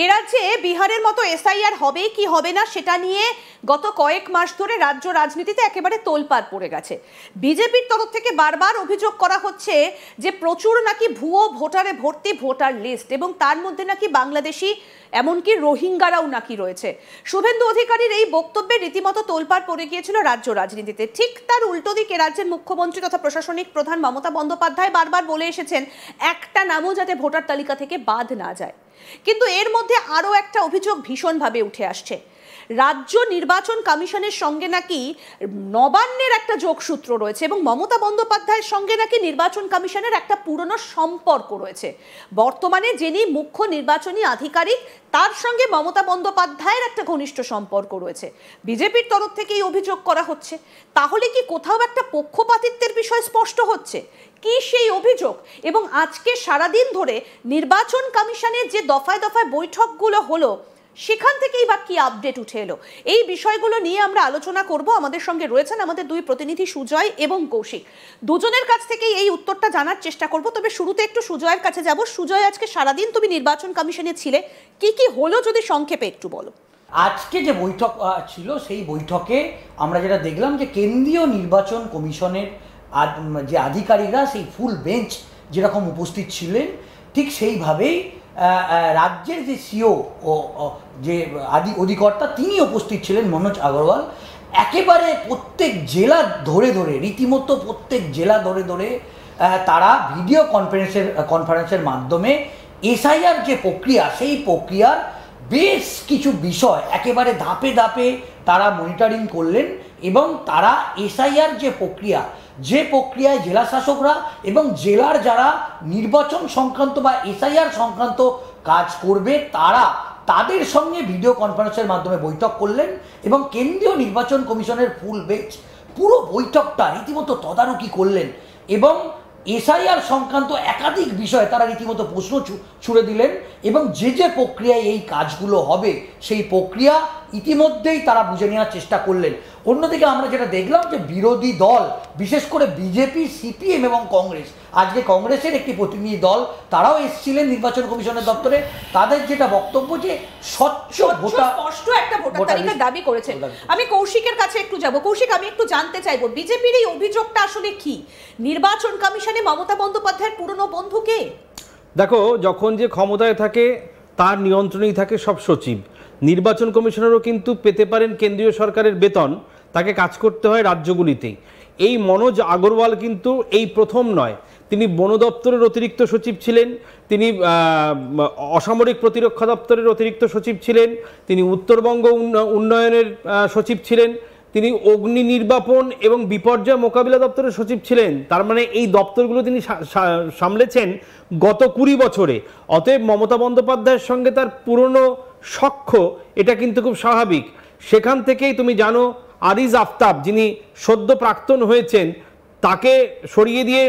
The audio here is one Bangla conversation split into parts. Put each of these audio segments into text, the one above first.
এ রাজ্যে বিহারের মতো এসআইআর হবে কি হবে না সেটা নিয়ে গত কয়েক মাস ধরে রাজ্য রাজনীতিতে একেবারে তোলপাড় পড়ে গেছে। বিজেপির তরফ থেকে বারবার অভিযোগ করা হচ্ছে যে প্রচুর নাকি ভুয়ো ভোটারে ভর্তি ভোটার লিস্ট, এবং তার মধ্যে নাকি বাংলাদেশি এমনকি রোহিঙ্গারাও নাকি রয়েছে। শুভেন্দু অধিকারীর এই বক্তব্যে রীতিমতো তোলপাড় পড়ে গিয়েছিল রাজ্য রাজনীতিতে। ঠিক তার উল্টো দিকে রাজ্যের মুখ্যমন্ত্রী তথা প্রশাসনিক প্রধান মমতা বন্দ্যোপাধ্যায় বারবার বলে এসেছেন একটা নামও যাতে ভোটার তালিকা থেকে বাদ না যায়। কিন্তু এর মধ্যে আরও একটা অভিযোগ ভীষণভাবে উঠে আসছে। রাজ্য নির্বাচন কমিশনের সঙ্গে নাকি নবান্নের একটা যোগসূত্র রয়েছে, এবং মমতা বন্দ্যোপাধ্যায়ের সঙ্গে নাকি নির্বাচন কমিশনের একটা পুরনো সম্পর্ক রয়েছে। বর্তমানে যিনি মুখ্য নির্বাচনী আধিকারিক তার সঙ্গে মমতা বন্দ্যোপাধ্যায়ের একটা ঘনিষ্ঠ সম্পর্ক রয়েছে। বিজেপির তরফ থেকেই অভিযোগ করা হচ্ছে। তাহলে কি কোথাও একটা পক্ষপাতিত্বের বিষয় স্পষ্ট হচ্ছে? কি সেই অভিযোগ? এবং আজকে সারাদিন ধরে নির্বাচন কমিশনের যে দফায় দফায় বৈঠকগুলো হলো সেখান থেকেই বা কি আপডেট উঠে এলো, এই বিষয়গুলো নিয়ে আমরা আলোচনা করব। আমাদের সঙ্গে রয়েছেন আমাদের দুই প্রতিনিধি সুজয় এবং কৌশিক। দুজনের কাছ থেকেই এই উত্তরটা জানার চেষ্টা করব। তবে শুরুতে একটু সুজয়ের কাছে যাব। সুজয়, আজকে সারাদিন তুমি নির্বাচন কমিশনে ছিলে, কি কি হলো যদি সংক্ষেপে একটু বলো। আজকে যে বৈঠক ছিল সেই বৈঠকে আমরা যেটা দেখলাম যে কেন্দ্রীয় নির্বাচন কমিশনের যে আধিকারিকরা সেই ফুল বেঞ্চ যেরকম উপস্থিত ছিলেন, ঠিক সেইভাবেই রাজ্যের যে সিও ও যে অধিকর্তা তিনি উপস্থিত ছিলেন মনোজ আগরওয়াল। একেবারে প্রত্যেক জেলা ধরে ধরে রীতিমতো প্রত্যেক জেলা ধরে ধরে তারা ভিডিও কনফারেন্সের মাধ্যমে এসআইআর যে প্রক্রিয়া সেই প্রক্রিয়ার বেশ কিছু বিষয় একেবারে ধাপে ধাপে তারা মনিটরিং করলেন, এবং তারা এসআইআর যে প্রক্রিয়ায় জেলা শাসকরা এবং জেলার যারা নির্বাচন সংক্রান্ত বা এসআইআর সংক্রান্ত কাজ করবে তাদের সঙ্গে ভিডিও কনফারেন্সের মাধ্যমে বৈঠক করলেন, এবং কেন্দ্রীয় নির্বাচন কমিশনের ফুল বেঞ্চ পুরো বৈঠকটা রীতিমতো তদারকি করলেন, এবং এসআইআর সংক্রান্ত একাধিক বিষয়ে তারা রীতিমতো প্রশ্ন ছুড়ে দিলেন, এবং যে প্রক্রিয়ায় এই কাজগুলো হবে সেই প্রক্রিয়া ইতিমধ্যেই তারা বুঝে নেওয়ার চেষ্টা করলেন। অন্যদিকে আমরা যেটা দেখলাম যে বিরোধী দল, বিশেষ করে বিজেপি, সিপিএম এবং কংগ্রেস, আজকে কংগ্রেসের একটি প্রতিনিধি দল তারাও এসেছিলেন নির্বাচন কমিশনের দপ্তরে। তাদের যেটা বক্তব্য যে স্বচ্ছ স্পষ্ট একটা ভোটার তালিকা দাবি করেছেন। আমি কৌশিকের কাছে একটু যাব। কৌশিক, আমি একটু জানতে চাইবো বিজেপির এই অভিযোগটা আসলে কি? নির্বাচন কমিশনে মমতা বন্দ্যোপাধ্যায়ের পুরনো বন্ধু কে? দেখো, যখন যে ক্ষমতায় থাকে তার নিয়ন্ত্রণেই থাকে সব সচিব। নির্বাচন কমিশনারও কিন্তু পেতে পারেন কেন্দ্রীয় সরকারের বেতন, তাকে কাজ করতে হয় রাজ্যগুলিতেই। এই মনোজ আগরওয়াল কিন্তু এই প্রথম নয়, তিনি বন দপ্তরের অতিরিক্ত সচিব ছিলেন, তিনি অসামরিক প্রতিরক্ষা দপ্তরের অতিরিক্ত সচিব ছিলেন, তিনি উত্তরবঙ্গ উন্নয়নের সচিব ছিলেন, তিনি অগ্নি নির্বাপন এবং বিপর্যয় মোকাবিলা দপ্তরের সচিব ছিলেন। তার মানে এই দপ্তরগুলো তিনি সামলেছেন গত 20 বছরে। অতএব মমতা বন্দ্যোপাধ্যায়ের সঙ্গে তার পুরনো সখ্য, এটা কিন্তু খুব স্বাভাবিক। সেখান থেকেই তুমি জানো আরিজ আফতাব, যিনি সদ্য প্রাক্তন হয়েছেন, তাকে সরিয়ে দিয়ে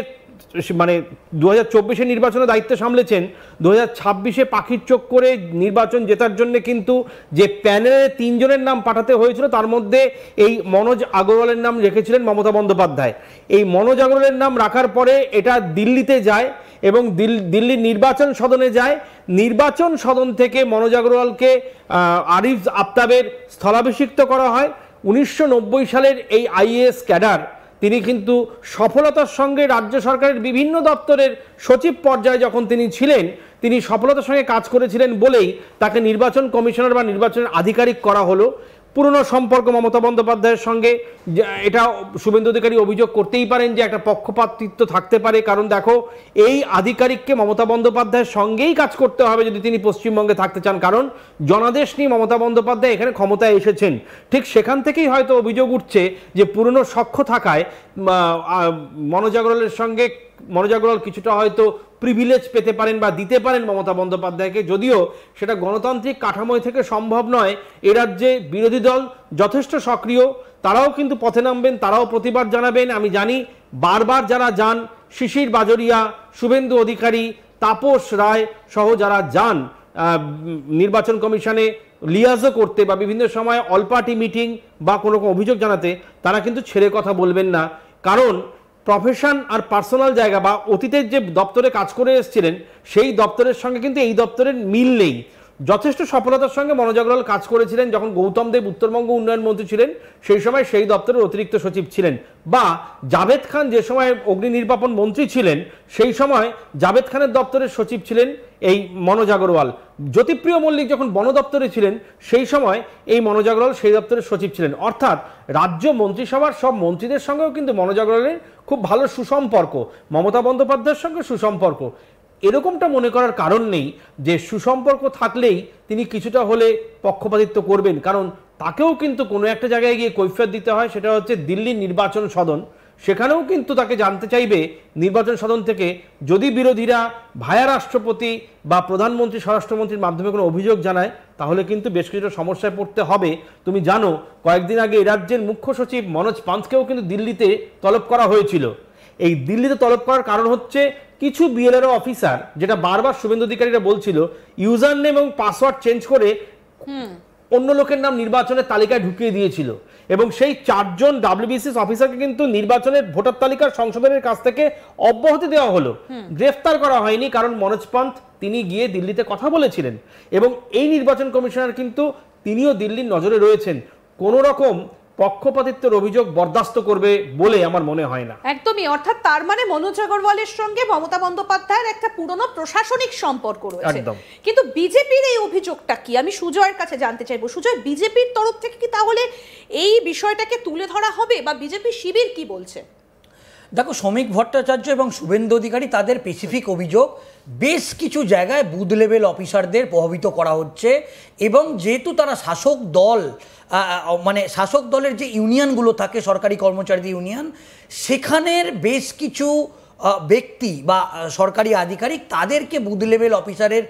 মানে 2024-এ নির্বাচনের দায়িত্ব সামলেছেন। 2026-এ পাখির চোখ করে নির্বাচন জেতার জন্য কিন্তু যে প্যানেলে 3 জনের নাম পাঠাতে হয়েছিল তার মধ্যে এই মনোজ আগরওয়ালের নাম রেখেছিলেন মমতা বন্দ্যোপাধ্যায়। এই মনোজ আগরওয়ালের নাম রাখার পরে এটা দিল্লিতে যায় এবং দিল্লির নির্বাচন সদনে যায়। নির্বাচন সদন থেকে মনোজ আগরওয়ালকে আরিফ আফতাবের স্থলাভিষিক্ত করা হয়। 1990 সালের এই আইএএস ক্যাডার, তিনি কিন্তু সফলতার সঙ্গে রাজ্য সরকারের বিভিন্ন দপ্তরের সচিব পর্যায়ে যখন তিনি ছিলেন, তিনি সফলতার সঙ্গে কাজ করেছিলেন বলেই তাকে নির্বাচন কমিশনার বা নির্বাচনের আধিকারিক করা হলো। পুরনো সম্পর্ক মমতা বন্দ্যোপাধ্যায়ের সঙ্গে, এটা শুভেন্দু অধিকারী অভিযোগ করতেই পারেন যে একটা পক্ষপাতিত্ব থাকতে পারে। কারণ দেখো, এই আধিকারিককে মমতা বন্দ্যোপাধ্যায়ের সঙ্গেই কাজ করতে হবে যদি তিনি পশ্চিমবঙ্গে থাকতে চান, কারণ জনাদেশ নিয়ে মমতা বন্দ্যোপাধ্যায় এখানে ক্ষমতায় এসেছেন। ঠিক সেখান থেকেই হয়তো অভিযোগ উঠছে যে পুরনো সখ্য থাকায় মনোজ আগরওয়ালের সঙ্গে মনোজ আগরওয়াল কিছুটা হয়তো প্রিভিলেজ পেতে পারেন বা দিতে পারেন মমতা বন্দ্যোপাধ্যায়কে, যদিও সেটা গণতান্ত্রিক কাঠামোয় থেকে সম্ভব নয়। এ রাজ্যে বিরোধী দল যথেষ্ট সক্রিয়, তারাও কিন্তু পথে নামবেন, তারাও প্রতিবাদ জানাবেন। আমি জানি বারবার যারা যান, শিশির বাজরিয়া, শুভেন্দু অধিকারী, তাপস রায় সহ যারা যান নির্বাচন কমিশনে লিয়াজও করতে বা বিভিন্ন সময় অল পার্টি মিটিং বা কোনো অভিযোগ জানাতে, তারা কিন্তু ছেড়ে কথা বলবেন না। কারণ প্রফেশন আর পার্সোনাল জায়গা বা অতীতের যে দপ্তরে কাজ করে এসেছিলেন সেই দপ্তরের সঙ্গে কিন্তু এই দপ্তরের মিল নেই। যথেষ্ট সফলতার সঙ্গে মনোজ আগরওয়াল কাজ করেছিলেন যখন গৌতম দেব উত্তরবঙ্গ উন্নয়ন মন্ত্রী ছিলেন, সেই সময় সেই দপ্তরের অতিরিক্ত সচিব ছিলেন, বা জাভেদ খান যে সময় অগ্নি নির্বাপন মন্ত্রী ছিলেন সেই সময় জাভেদ খানের দপ্তরের সচিব ছিলেন এই মনোজ আগরওয়াল। জ্যোতিপ্রিয় মল্লিক যখন বন দপ্তরে ছিলেন সেই সময় এই মনোজ আগরওয়াল সেই দপ্তরের সচিব ছিলেন। অর্থাৎ রাজ্য মন্ত্রিসভার সব মন্ত্রীদের সঙ্গেও কিন্তু মনোজ আগরওয়ালের খুব ভালো সুসম্পর্ক, মমতা বন্দ্যোপাধ্যায়ের সঙ্গে সুসম্পর্ক। এরকমটা মনে করার কারণ নেই যে সুসম্পর্ক থাকলেই তিনি কিছুটা হলে পক্ষপাতিত্ব করবেন, কারণ তাকেও কিন্তু কোনো একটা জায়গায় গিয়ে কৈফিয়ত দিতে হয়, সেটা হচ্ছে দিল্লির নির্বাচন সদন। সেখানেও কিন্তু তাকে জানতে চাইবে নির্বাচন সদন থেকে, যদি বিরোধীরা ভায়া রাষ্ট্রপতি বা প্রধানমন্ত্রী স্বরাষ্ট্রমন্ত্রীর মাধ্যমে কোনো অভিযোগ জানায় তাহলে কিন্তু বেশ কিছুটা সমস্যায় পড়তে হবে। তুমি জানো কয়েকদিন আগে এই রাজ্যের মুখ্য সচিব মনোজ পান্থকেও কিন্তু দিল্লিতে তলব করা হয়েছিল। এই দিল্লিতে তলব করার কারণ হচ্ছে কিছু বিএলআরও অফিসার, যেটা বারবার শুভেন্দু অধিকারীরা বলছিল, ইউজার নেম এবং পাসওয়ার্ড চেঞ্জ করে অন্য লোকের নাম নির্বাচনের তালিকায় ঢুকিয়ে দিয়েছিল, এবং সেই 4 জন ডাব্লিউবিসিএস অফিসারকে কিন্তু নির্বাচনের ভোটার তালিকার সংশোধনের কাছ থেকে অব্যাহতি দেওয়া হলো, গ্রেফতার করা হয়নি, কারণ মনোজ পান্থ তিনি গিয়ে দিল্লিতে কথা বলেছিলেন। এবং এই নির্বাচন কমিশনার কিন্তু তিনিও দিল্লির নজরে রয়েছেন, কোনো রকম পক্ষপাতিত্বের অভিযোগ বরদাস্ত করবে বলে আমার মনে হয় না। একদমই, অর্থাৎ তার মানে মনোজ আগরওয়ালের সঙ্গে মমতা বন্দ্যোপাধ্যায়ের একটা পুরনো প্রশাসনিক সম্পর্ক রয়েছে। কিন্তু বিজেপির এই অভিযোগটা কি, আমি সুজয়ের কাছে জানতে চাইবো। সুজয়, বিজেপির তরফ থেকে কি তাহলে এই বিষয়টাকে তুলে ধরা হবে, বা বিজেপি শিবির কি বলছে? দেখো, শ্রমিক ভট্টাচার্য এবং শুভেন্দু অধিকারী তাদের স্পেসিফিক অভিযোগ, বেশ কিছু জায়গায় বুথ লেভেল অফিসারদের প্রভাবিত করা হচ্ছে, এবং যেহেতু তারা শাসক দল, মানে শাসক দলের যে ইউনিয়নগুলো থাকে সরকারি কর্মচারীদের ইউনিয়ন, সেখানের বেশ কিছু ব্যক্তি বা সরকারি আধিকারিক তাদেরকে বুথ লেভেল অফিসারের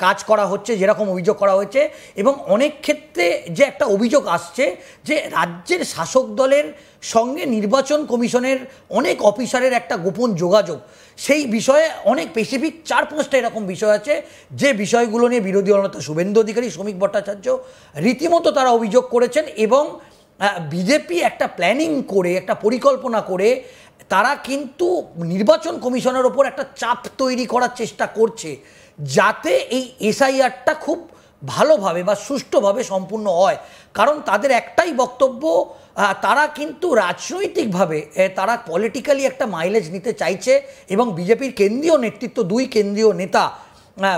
কাজ করা হচ্ছে, যেরকম অভিযোগ করা হয়েছে। এবং অনেক ক্ষেত্রে যে একটা অভিযোগ আসছে যে রাজ্যের শাসক দলের সঙ্গে নির্বাচন কমিশনের অনেক অফিসারের একটা গোপন যোগাযোগ, সেই বিষয়ে অনেক স্পেসিফিক 4-5টা এরকম বিষয় আছে, যে বিষয়গুলো নিয়ে বিরোধী দলনেতা শুভেন্দু অধিকারী, শ্রমিক ভট্টাচার্য রীতিমতো তারা অভিযোগ করেছেন। এবং বিজেপি একটা প্ল্যানিং করে, একটা পরিকল্পনা করে তারা কিন্তু নির্বাচন কমিশনের ওপর একটা চাপ তৈরি করার চেষ্টা করছে, যাতে এই এসআইআরটা খুব ভালোভাবে বা সুষ্ঠুভাবে সম্পূর্ণ হয়। কারণ তাদের একটাই বক্তব্য, তারা কিন্তু রাজনৈতিকভাবে তারা পলিটিক্যালি একটা মাইলেজ নিতে চাইছে। এবং বিজেপির কেন্দ্রীয় নেতৃত্ব, 2 কেন্দ্রীয় নেতা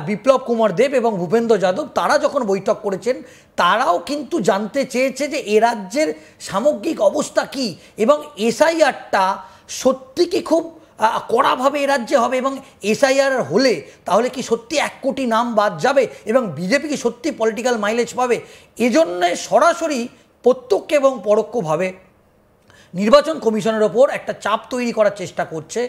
বিপ্লব কুমার দেব এবং ভূপেন্দ্র যাদব, তারা যখন বৈঠক করেছেন তারাও কিন্তু জানতে চেয়েছে যে এ রাজ্যের সামগ্রিক অবস্থা কি, এবং এসআইআরটা সত্যি কি খুব কড়াভাবে এ রাজ্যে হবে, এবং এসআইআর হলে তাহলে কি সত্যি 1 কোটি নাম বাদ যাবে, এবং বিজেপি কি সত্যি পলিটিক্যাল মাইলেজ পাবে। এজন্যে সরাসরি প্রত্যক্ষ এবং পরোক্ষভাবে নির্বাচন কমিশনের ওপর একটা চাপ তৈরি করার চেষ্টা করছে